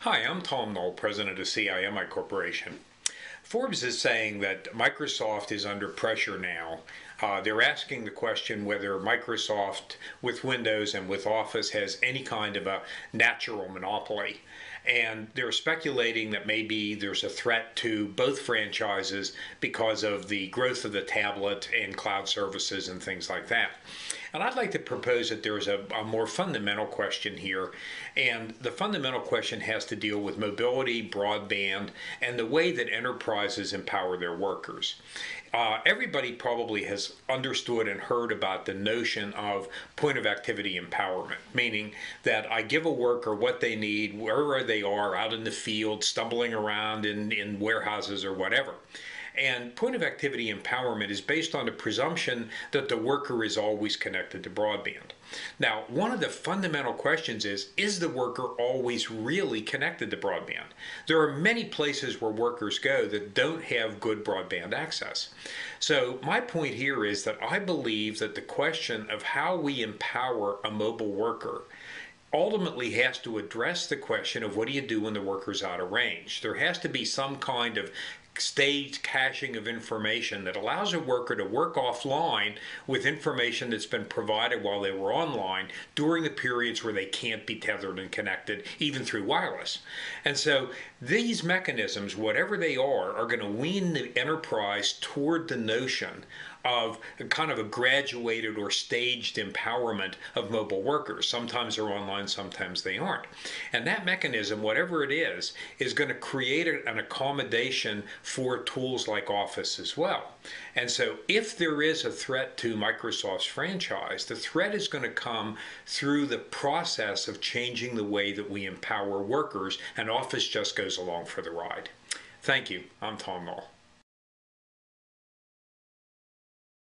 Hi, I'm Tom Nolle, president of CIMI Corporation. Forbes is saying that Microsoft is under pressure now. They're asking the question whether Microsoft, with Windows and with Office, has any kind of a natural monopoly. And they're speculating that maybe there's a threat to both franchises because of the growth of the tablet and cloud services and things like that. And I'd like to propose that there's a more fundamental question here. And the fundamental question has to deal with mobility, broadband, and the way that enterprises empower their workers. Everybody probably has understood and heard about the notion of point of activity empowerment, meaning that I give a worker what they need, wherever they are, out in the field, stumbling around in warehouses or whatever. And point of activity empowerment is based on the presumption that the worker is always connected to broadband. Now, one of the fundamental questions is the worker always really connected to broadband? There are many places where workers go that don't have good broadband access. So my point here is that I believe that the question of how we empower a mobile worker ultimately has to address the question of what do you do when the worker's out of range. There has to be some kind of staged caching of information that allows a worker to work offline with information that's been provided while they were online during the periods where they can't be tethered and connected, even through wireless. And so these mechanisms, whatever they are going to wean the enterprise toward the notion of kind of a graduated or staged empowerment of mobile workers. Sometimes they're online, sometimes they aren't. And that mechanism, whatever it is going to create an accommodation for tools like Office as well. And so if there is a threat to Microsoft's franchise, the threat is going to come through the process of changing the way that we empower workers, and Office just goes along for the ride. Thank you. I'm Tom Nolle.